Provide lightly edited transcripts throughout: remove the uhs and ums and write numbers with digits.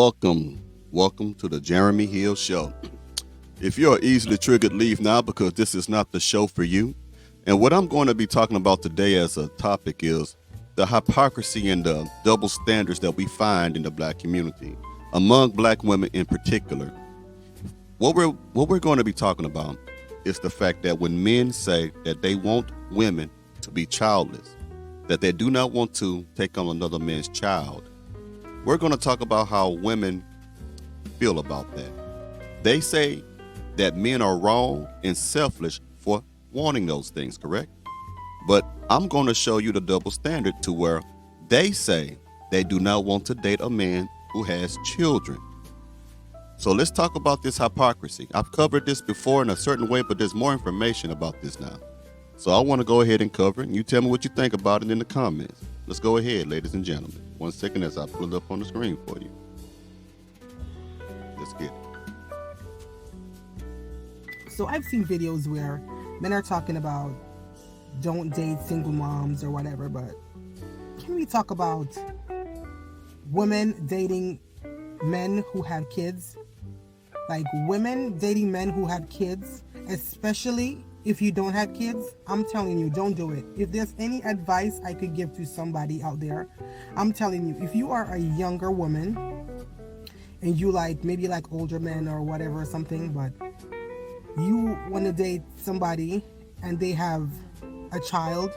Welcome to the Jeremy Hill Show. If you're easily triggered, leave now because this is not the show for you. And what I'm going to be talking about today as a topic is the hypocrisy and the double standards that we find in the black community, among black women in particular. What we're going to be talking about is the fact that when men say that they want women to be childless, that they do not want to take on another man's child, we're going to talk about how women feel about that. They say that men are wrong and selfish for wanting those things, correct? But I'm going to show you the double standard to where they say they do not want to date a man who has children. So let's talk about this hypocrisy. I've covered this before in a certain way, but there's more information about this now. So I want to go ahead and cover it, and you tell me what you think about it in the comments. Let's go ahead, ladies and gentlemen. 1 second as I pull it up on the screen for you. Let's get it. So I've seen videos where men are talking about don't date single moms or whatever, but can we talk about women dating men who have kids? Like women dating men who have kids, especially if you don't have kids, I'm telling you, don't do it. If there's any advice I could give to somebody out there, I'm telling you, if you are a younger woman and you maybe like older men or whatever or something, but you want to date somebody and they have a child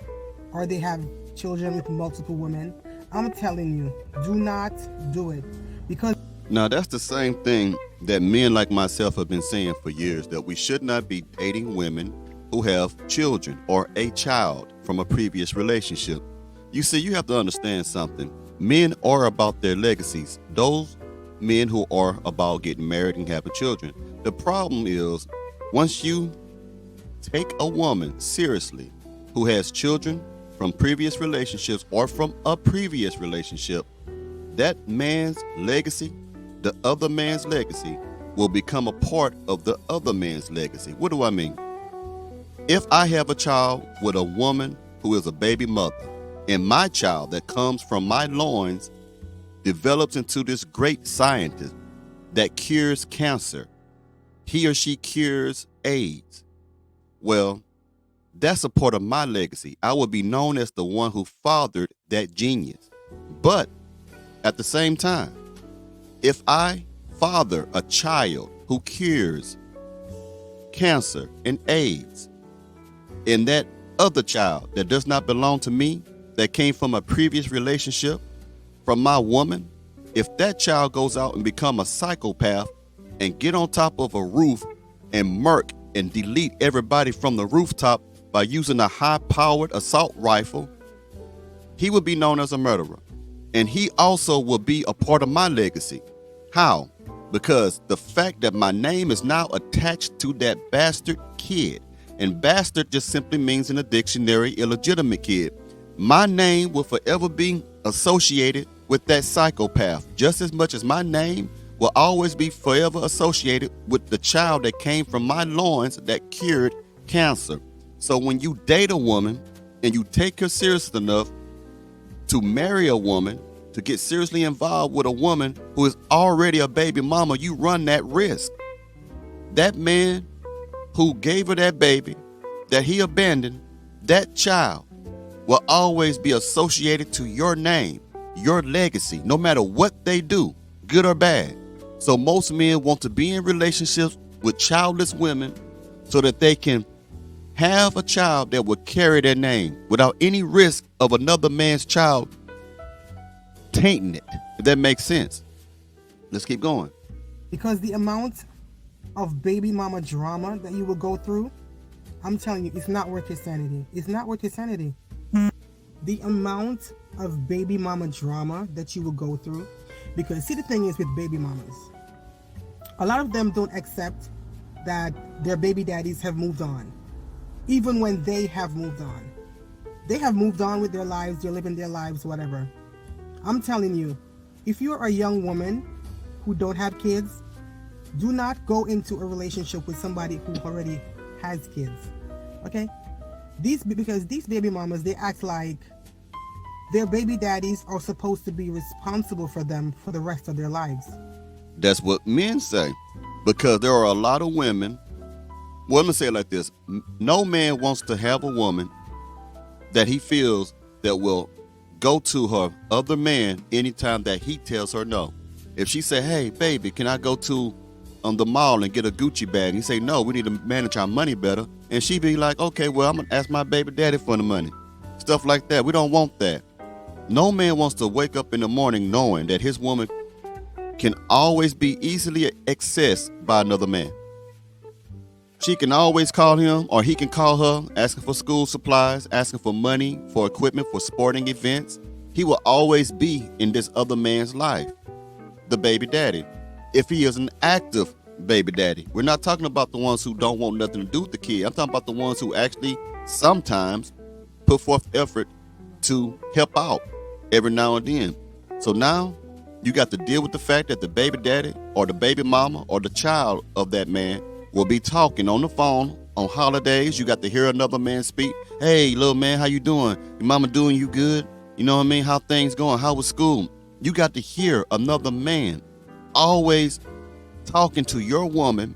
or they have children with multiple women, I'm telling you, do not do it. Because now that's the same thing that men like myself have been saying for years, that we should not be dating women who have children or a child from a previous relationship. You see, you have to understand something. Men are about their legacies. Those men who are about getting married and having children. The problem is, once you take a woman seriously who has children from previous relationships or from a previous relationship, that man's legacy, the other man's legacy, will become a part of the other man's legacy. What do I mean? If I have a child with a woman who is a baby mother, and my child that comes from my loins develops into this great scientist that cures cancer, he or she cures AIDS, well, that's a part of my legacy. I will be known as the one who fathered that genius. But at the same time, if I father a child who cures cancer and AIDS, and that other child that does not belong to me, that came from a previous relationship from my woman, if that child goes out and become a psychopath and get on top of a roof and murk and delete everybody from the rooftop by using a high-powered assault rifle, he would be known as a murderer. And he also will be a part of my legacy. How? Because the fact that my name is now attached to that bastard kid, and bastard just simply means in the dictionary illegitimate kid. My name will forever be associated with that psychopath, just as much as my name will always be forever associated with the child that came from my loins that cured cancer. So when you date a woman and you take her seriously enough to marry a woman, to get seriously involved with a woman who is already a baby mama, you run that risk. That man who gave her that baby, that he abandoned, that child will always be associated to your name, your legacy, no matter what they do, good or bad. So most men want to be in relationships with childless women so that they can have a child that will carry their name without any risk of another man's child tainting it, if that makes sense. Let's keep going. because the amount of baby mama drama that you will go through, I'm telling you, it's not worth your sanity. It's not worth your sanity. The amount of baby mama drama that you will go through, because see, the thing is with baby mamas, a lot of them don't accept that their baby daddies have moved on, even when they have moved on. They have moved on with their lives, they're living their lives, whatever. I'm telling you, if you're a young woman who don't have kids, do not go into a relationship with somebody who already has kids, okay? Because these baby mamas, they act like their baby daddies are supposed to be responsible for them for the rest of their lives. That's what men say. Because there are a lot of women. Well, let me say it like this. No man wants to have a woman that he feels that will go to her other man anytime that he tells her no. If she say, hey, baby, can I go to the mall and get a Gucci bag? And he say, no, we need to manage our money better. And she be like, okay, well, I'm going to ask my baby daddy for the money. Stuff like that. We don't want that. No man wants to wake up in the morning knowing that his woman can always be easily accessed by another man. She can always call him, or he can call her, asking for school supplies, asking for money, for equipment, for sporting events. He will always be in this other man's life, the baby daddy, if he is an active baby daddy. We're not talking about the ones who don't want nothing to do with the kid. I'm talking about the ones who actually sometimes put forth effort to help out every now and then. So now you got to deal with the fact that the baby daddy or the baby mama or the child of that man will be talking on the phone on holidays. You got to hear another man speak. Hey, little man, how you doing? Your mama doing you good? You know what I mean? How things going? How was school? You got to hear another man always talking to your woman,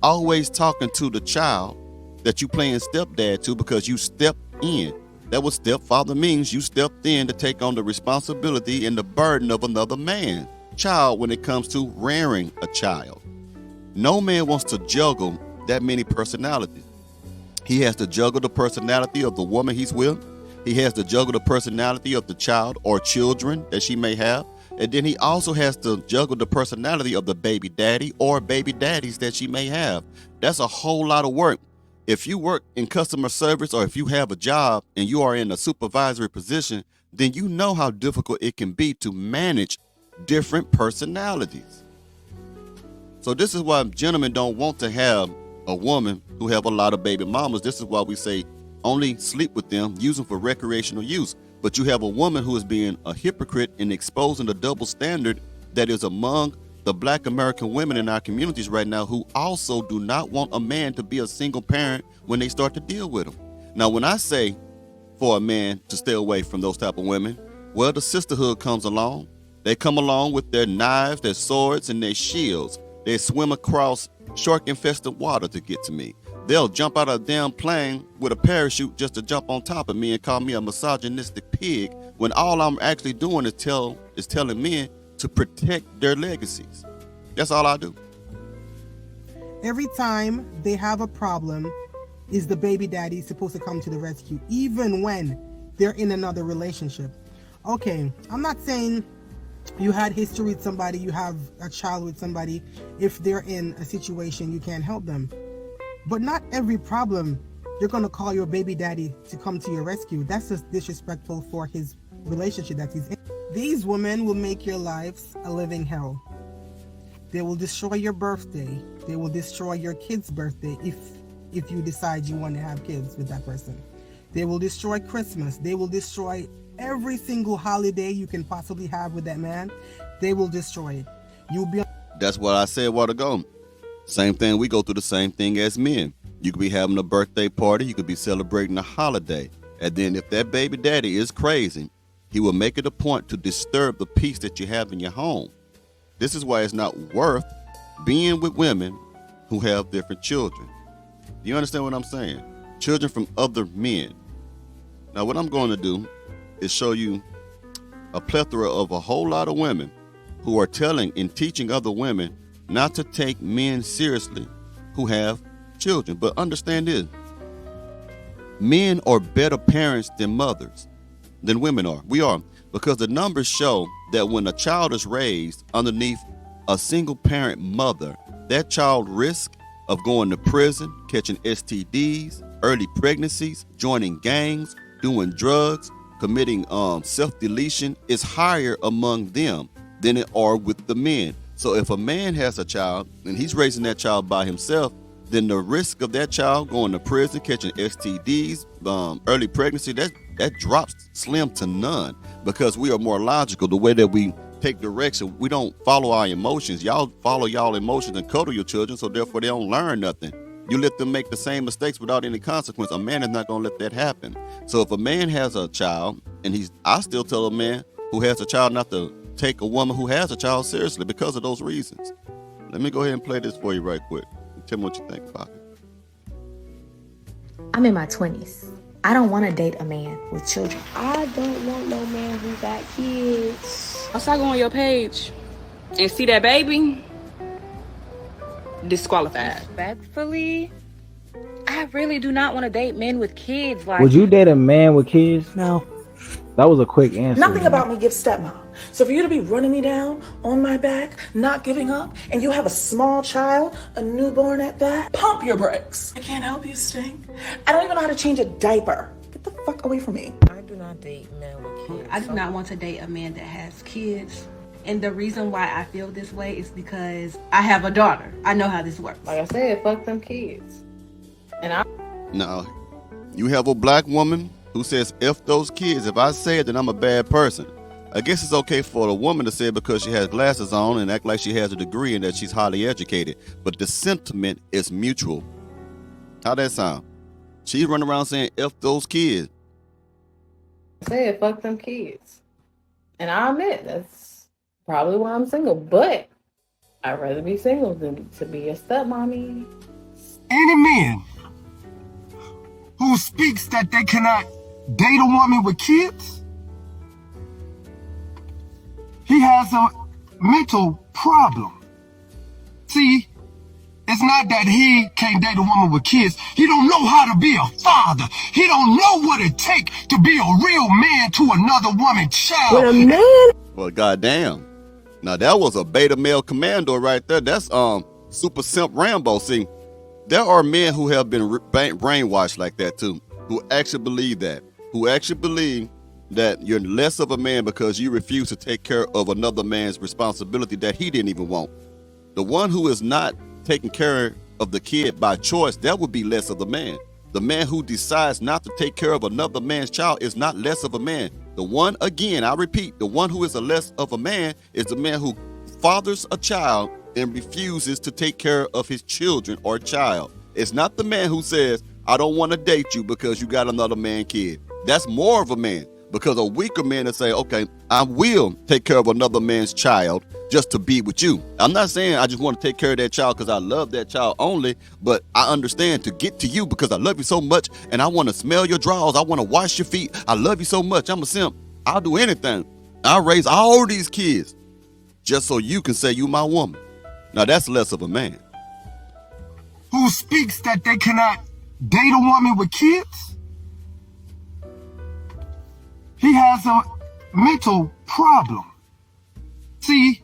always talking to the child that you playing stepdad to because you stepped in. That what stepfather means. You stepped in to take on the responsibility and the burden of another man's child when it comes to rearing a child. No man wants to juggle that many personalities. He has to juggle the personality of the woman he's with. He has to juggle the personality of the child or children that she may have. And then he also has to juggle the personality of the baby daddy or baby daddies that she may have. That's a whole lot of work. If you work in customer service or if you have a job and you are in a supervisory position, then you know how difficult it can be to manage different personalities. So this is why gentlemen don't want to have a woman who have a lot of baby mamas. This is why we say only sleep with them, use them for recreational use. But you have a woman who is being a hypocrite and exposing the double standard that is among the Black American women in our communities right now, who also do not want a man to be a single parent when they start to deal with them. Now, when I say for a man to stay away from those type of women, well, the sisterhood comes along. They come along with their knives, their swords, and their shields. They swim across shark-infested water to get to me. They'll jump out of a damn plane with a parachute just to jump on top of me and call me a misogynistic pig, when all I'm actually doing is telling men to protect their legacies. That's all I do. Every time they have a problem, is the baby daddy supposed to come to the rescue, even when they're in another relationship. Okay, I'm not saying you had history with somebody, you have a child with somebody, if they're in a situation you can't help them. But not every problem you're going to call your baby daddy to come to your rescue. That's just disrespectful for his relationship that he's in. These women will make your lives a living hell. They will destroy your birthday. They will destroy your kid's birthday if you decide you want to have kids with that person. They will destroy Christmas. They will destroy every single holiday you can possibly have with that man. They will destroy it. You'll be. That's what I said a while ago. Same thing. We go through the same thing as men. You could be having a birthday party. You could be celebrating a holiday. And then if that baby daddy is crazy, he will make it a point to disturb the peace that you have in your home. This is why it's not worth being with women who have different children. Do you understand what I'm saying? Children from other men. Now, what I'm going to do is show you a plethora of a whole lot of women who are telling and teaching other women not to take men seriously who have children. But understand this. Men are better parents than mothers, than women are. We are. Because the numbers show that when a child is raised underneath a single parent mother, that child risk of going to prison, catching STDs, early pregnancies, joining gangs, doing drugs, committing self-deletion is higher among them than it are with the men. So if a man has a child and he's raising that child by himself, then the risk of that child going to prison, catching STDs, early pregnancy, that drops slim to none, because we are more logical. The way that we take direction, we don't follow our emotions. Y'all follow y'all emotions and cuddle your children, so therefore they don't learn nothing. You let them make the same mistakes without any consequence. A man is not going to let that happen. So if a man has a child, and I still tell a man who has a child not to take a woman who has a child seriously because of those reasons. Let me go ahead and play this for you right quick. Tell me what you think about it. I'm in my 20s. I don't want to date a man with children. I don't want no man who got kids. Once I go on your page and see that baby, disqualified. Respectfully, I really do not want to date men with kids. Like, would you date a man with kids? No. That was a quick answer. Nothing about me gives stepmom. So for you to be running me down on my back, not giving up, and you have a small child, a newborn at that, pump your brakes. I can't help you, Sting. I don't even know how to change a diaper. Get the fuck away from me. I do not date men with kids. I do not want to date a man that has kids. And the reason why I feel this way is because I have a daughter. I know how this works. Like I said, fuck them kids. And I... Now, you have a black woman who says, F those kids. If I say it, then I'm a bad person. I guess it's okay for a woman to say it because she has glasses on and act like she has a degree and that she's highly educated. But the sentiment is mutual. How that sound? She's running around saying, F those kids. I said, fuck them kids. And I admit, that's probably why I'm single. But I'd rather be single than to be a stepmommy. Any man who speaks that they cannot date a woman with kids, he has a mental problem. See, it's not that he can't date a woman with kids. He don't know how to be a father. He don't know what it takes to be a real man to another woman's child. When a man... Well, goddamn. Now, that was a beta male commando right there. That's super simp Rambo. See, there are men who have been brainwashed like that, too, who actually believe that, who actually believe that you're less of a man because you refuse to take care of another man's responsibility that he didn't even want. The one who is not taking care of the kid by choice, that would be less of a man. The man who decides not to take care of another man's child is not less of a man. The one, again, I repeat, the one who is a less of a man is the man who fathers a child and refuses to take care of his children or child. It's not the man who says, I don't want to date you because you got another man kid. That's more of a man. Because a weaker man to say, okay, I will take care of another man's child just to be with you. I'm not saying I just want to take care of that child because I love that child only, but I understand to get to you because I love you so much and I want to smell your drawers. I want to wash your feet. I love you so much. I'm a simp. I'll do anything. I'll raise all these kids just so you can say you my woman. Now that's less of a man. Who speaks that they cannot date a woman with kids, he has a mental problem. See,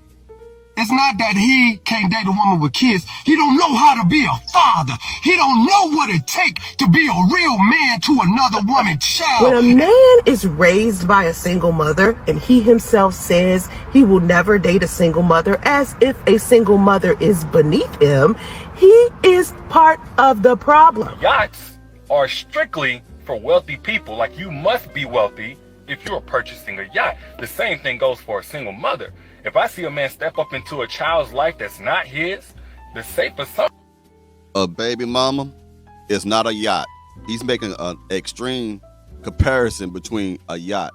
it's not that he can't date a woman with kids. He don't know how to be a father. He don't know what it takes to be a real man to another woman's child. When a man is raised by a single mother and he himself says he will never date a single mother as if a single mother is beneath him, he is part of the problem. Yachts are strictly for wealthy people. Like, you must be wealthy if you're purchasing a yacht. The same thing goes for a single mother. If I see a man step up into a child's life that's not his, the safe assumption. A baby mama is not a yacht. He's making an extreme comparison between a yacht.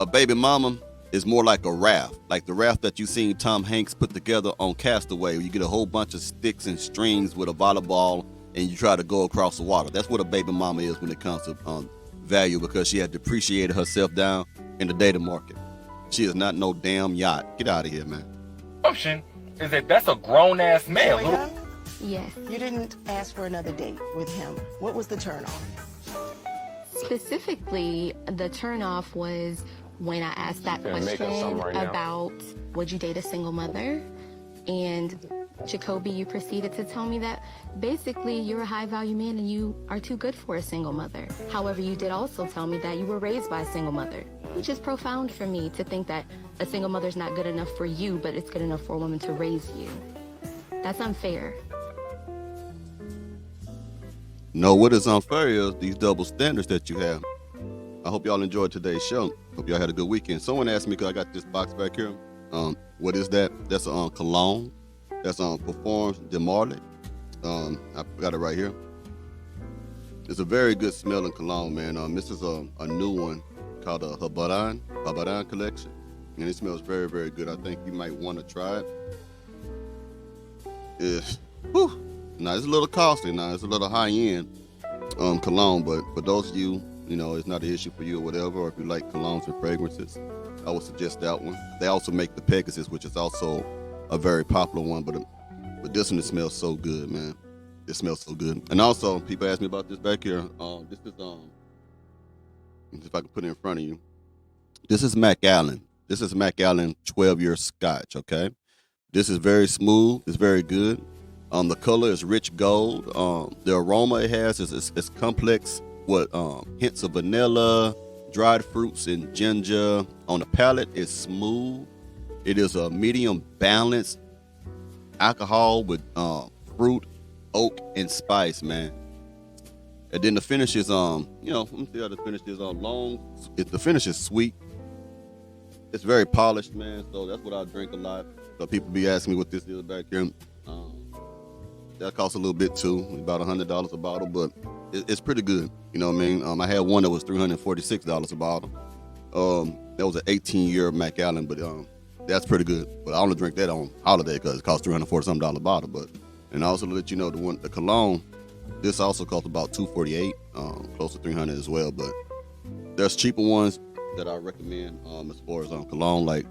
A baby mama is more like a raft, like the raft that you seen Tom Hanks put together on Castaway, where you get a whole bunch of sticks and strings with a volleyball and you try to go across the water. That's what a baby mama is when it comes to value, because she had depreciated herself down in the dating market. She is not no damn yacht. Get out of here, man. Assumption is that that's a grown-ass man. Yes. You didn't ask for another date with him. What was the turn on? Specifically, the turnoff was when I asked that question about would you date a single mother? And Jacoby, you proceeded to tell me that basically you're a high value man and you are too good for a single mother. However, you did also tell me that you were raised by a single mother, which is profound for me to think that a single mother's not good enough for you, but it's good enough for a woman to raise you. That's unfair. No, what is unfair is these double standards that you have. I hope y'all enjoyed today's show. Hope y'all had a good weekend. Someone asked me, because I got this box back here. What is that? That's a cologne. That's Performs de Marley. I got it right here. It's a very good smelling cologne, man. This is a new one called a Habadan collection. And it smells very, very good. I think you might want to try it. Now it's a little costly. Now it's a little high end cologne, but for those of you, it's not an issue for you or whatever, or if you like colognes and fragrances, I would suggest that one. They also make the Pegasus, which is also a very popular one, but this one, it smells so good, man. It smells so good. And also, people ask me about this back here. This is if I can put it in front of you. This is Macallan. This is Macallan 12-year Scotch. Okay, this is very smooth. It's very good. The color is rich gold. The aroma it has is complex with hints of vanilla, dried fruits, and ginger. On the palate, it's smooth. It is a medium balanced alcohol with fruit, oak, and spice, man. And then the finish is let me see how the finish is long. The finish is sweet. It's very polished, man. So that's what I drink a lot. So people be asking me what this is back here. That costs a little bit too, about $100 a bottle, but it's pretty good. You know what I mean? I had one that was $346 a bottle. That was an 18-year Macallan, but that's pretty good. But I only drink that on holiday because it costs $340 a bottle. But and also to let you know, the cologne, this also costs about $248, close to $300 as well. But there's cheaper ones that I recommend as far as cologne, like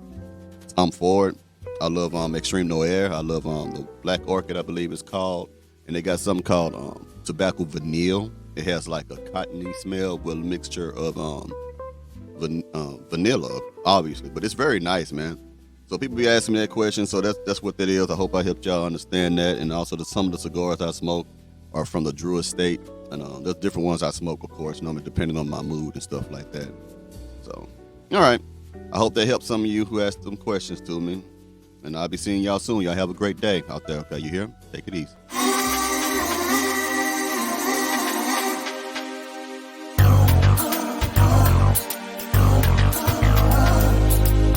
Tom Ford. I love Extreme Noir. I love the Black Orchid, I believe it's called. And they got something called Tobacco Vanille. It has like a cottony smell with a mixture of vanilla, obviously. But it's very nice, man. So people be asking me that question. So that's what that is. I hope I helped y'all understand that. And also some of the cigars I smoke are from the Drew Estate. And there's different ones I smoke, of course, depending on my mood and stuff like that. So, all right. I hope that helped some of you who asked some questions to me. And I'll be seeing y'all soon. Y'all have a great day out there. Okay, you hear? Take it easy.